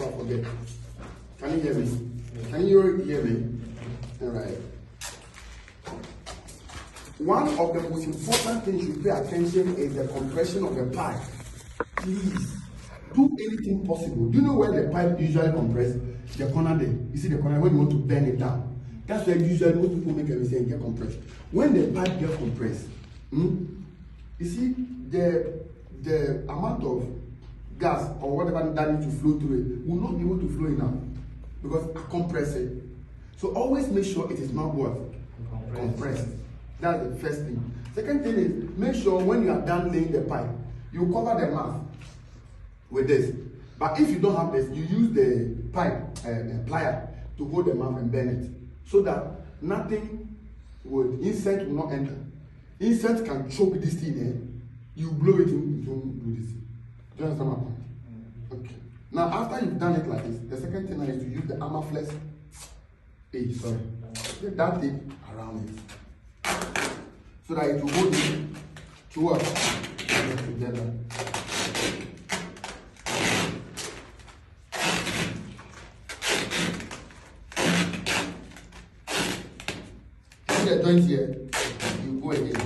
I forget. Can you hear me? Can you hear me? All right. One of the most important things you pay attention is the compression of the pipe. Please do anything possible. Do you know where the pipe usually compresses? The corner there. You see the corner when you want to bend it down. That's where usually most people make a mistake and get compressed. When the pipe gets compressed, you see the amount of gas or whatever that needs to flow through it will not be able to flow enough because I compress it. So always make sure it is not what? Compressed. That's the first thing. Second thing is make sure when you are done laying the pipe, you cover the mouth with this. But if you don't have this, you use the pipe plier to hold the mouth and bend it so that nothing would, insect will not enter. Insect can choke this thing and you blow it in, you don't do this. Do you understand my point? Okay. Now after you've done it like this, the second thing is to use the Armaflex. Get that thing around it. So that it will hold it to what? Together. See the joint here? You go again.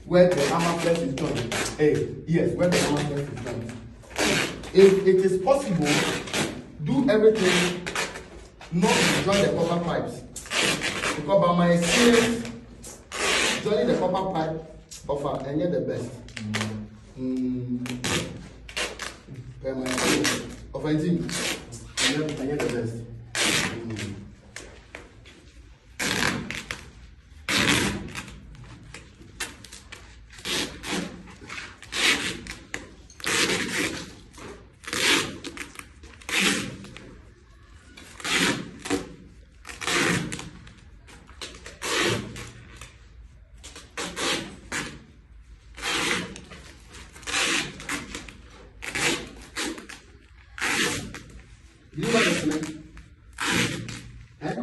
Where the Armaflex is done. Yes, where the Armaflex is done. If it is possible, do everything not to join the copper pipes. Because by my experience, joining the copper pipe offer and yet the best. By my experience, offending and yet the best. You know what I'm saying? Yeah.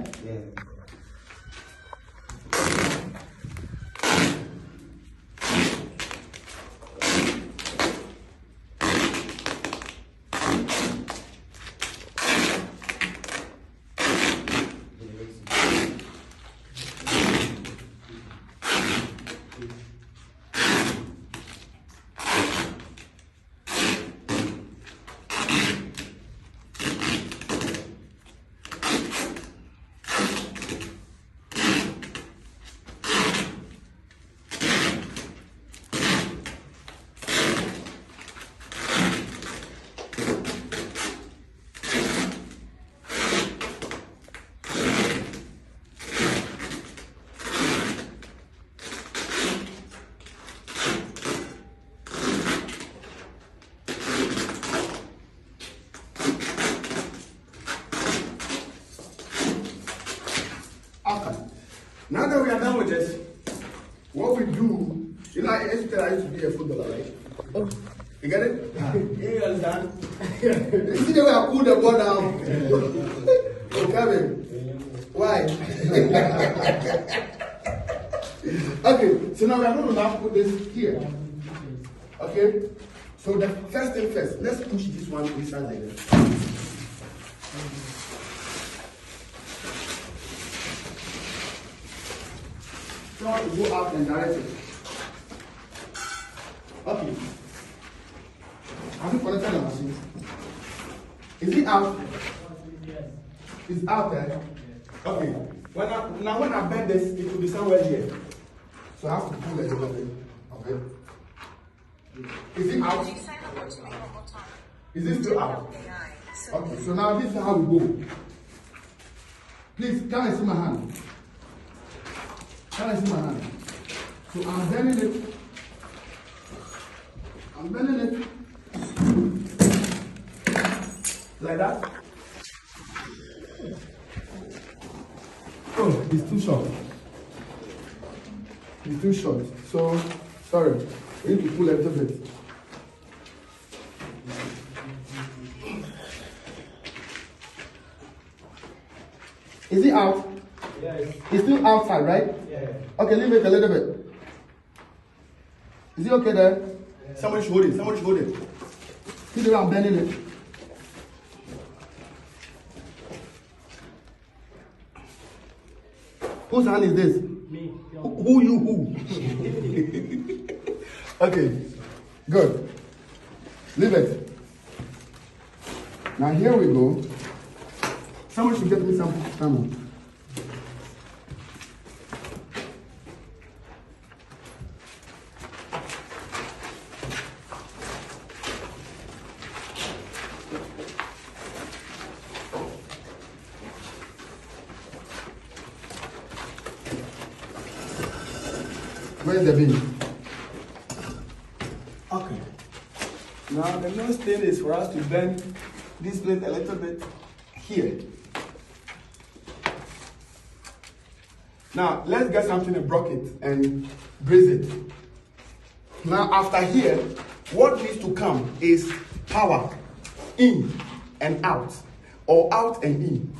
Now that we are done with this, what we do, you know, I used to be a footballer, right? Oh. You get it? You understand? You see the way I pull the ball down? Oh, Kevin. Why? Okay, so now we are going to now put this here. Okay? So the first thing first, let's push this one inside like this. Try to go out and direct it. Okay. Have you connected the machine? Is it out? Yes. It's out there? Okay. When I bend this, it will be somewhere here. So I have to pull it a little bit. Okay. Is it out? Is it still out? Okay, so now this is how we go. Please, can I see my hand? Can I see my hand? So I'm bending it. I'm bending it. Like that. Oh, it's too short. It's too short. So, sorry. We need to pull a little bit. Is it out? Yes. It's still outside, right? Yeah. Okay, leave it a little bit. Is it okay there? Yeah. Somebody should hold it. Somebody should hold it. See the way I'm bending it. Whose hand is this? Me. Who you who? Okay, good. Leave it. Now here we go. Someone should get me some camera. Where's the bin? Okay. Now the next thing is for us to bend this plate a little bit here. Now let's get something to block it and brace it. Now after here, what needs to come is power in and out, or out and in.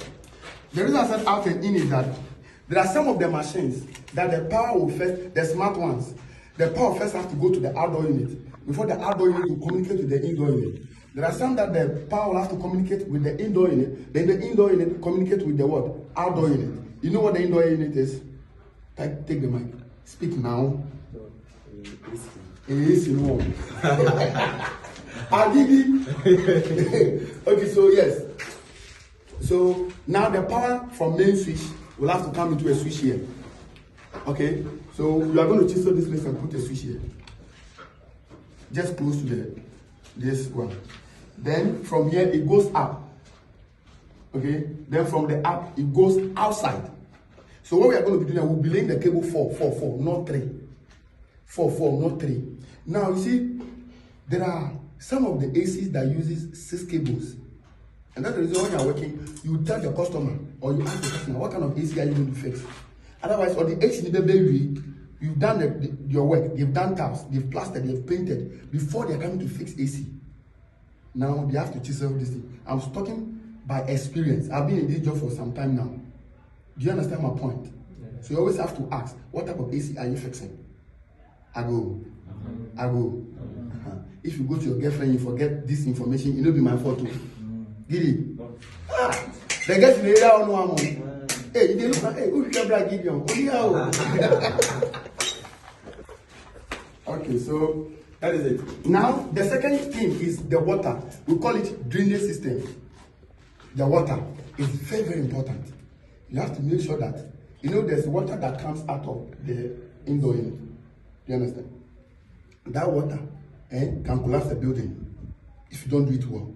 The reason I said out and in is that there are some of the machines that the power will first, the smart ones, the power first has to go to the outdoor unit before the outdoor unit will communicate with the indoor unit. There are some that the power will have to communicate with the indoor unit, then the indoor unit communicate with the what? Outdoor unit. You know what the indoor unit is? Take the mic. Speak now. AC no. Okay, so yes. So now the power from main switch will have to come into a switch here. Okay, so we are going to chisel this place and put a switch here. Just close to this one. Then from here it goes up. Okay, then from the up it goes outside. So what we are going to be doing, we'll be laying the cable 4, 4, 4, not 3. 4, 4, not 3. Now you see, there are some of the ACs that uses 6 cables. And that's the reason when you are working, you tell the customer or you ask the customer, what kind of AC are you going to fix? Otherwise, on the AC baby, you've done your work, they've done taps, they've plastered, they've painted before they're coming to fix AC. Now they have to chisel this thing. I'm talking by experience. I've been in this job for some time now. Do you understand my point? Yeah. So you always have to ask, what type of AC are you fixing? I go. If you go to your girlfriend, you forget this information, it will be my fault too. Get it? The guys in the area don't know. Hey, you look like, hey, who should I give you? Okay, so that is it. Now, the second thing is the water. We call it drainage system. The water is very, very important. You have to make sure that, you know, there's water that comes out of the indoor unit. Do you understand? That water can collapse the building if you don't do it well.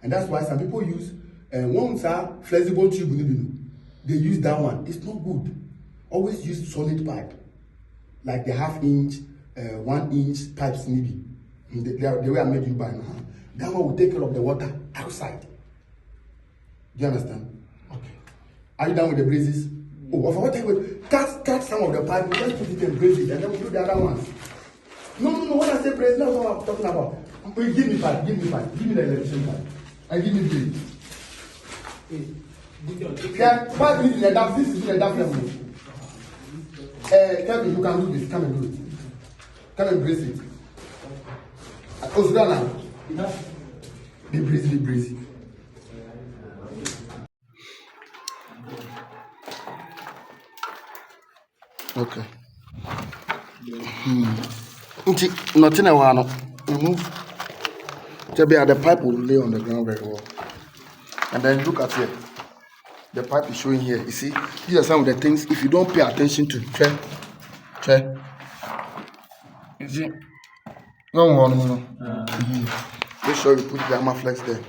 And that's why some people use once a flexible tube. They use that one. It's not good. Always use solid pipe, like the 1/2 inch, 1 inch pipes maybe. They were made you by now. That one will take care of the water outside. Do you understand? Okay. Are you done with the braces? Oh, what time will cut some of the pipe, just put it in braces, and then we do the other ones. No. When I say braces, that's what I'm talking about. Give me pipe. Give me the electrician pipe. And give me braces. Yeah, 5 minutes in the dark, 6 minutes in the dark level. Tell me, you can do this. Come and do it. Come and brace it. Oh, now. Be breezy. Okay. Nothing I want to remove. The pipe will lay on the ground very well. And then look at here. The pipe is showing here. You see, these are some of the things if you don't pay attention to. Check. You see? No. Make sure you put the hammer flex there.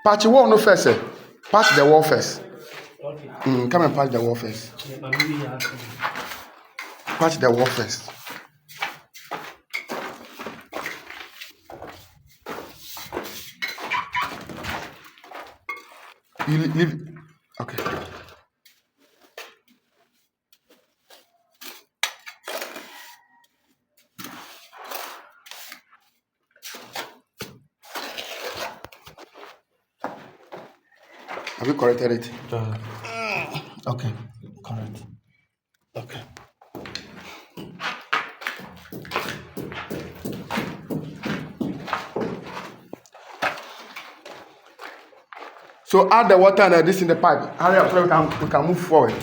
Patch the wall no first. Patch the wall first. Okay. Come and patch the wall first. Patch the wall first. You leave. Okay. Have you corrected it? Okay. Correct. Okay. So add the water and this in the pipe. Hurry up so we can move forward.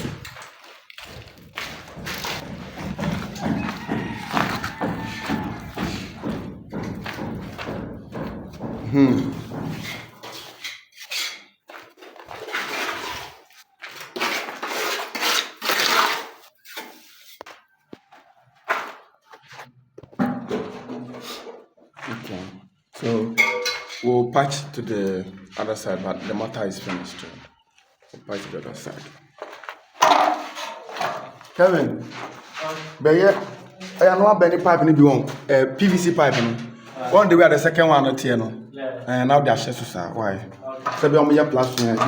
Okay. So we'll patch to the other side, but the motor is finished. We'll patch to the other side. Kevin, but yeah, I know about the pipe in the one, PVC pipe. One day we had the second one at Tiano. And now they're just why? So we are plastic.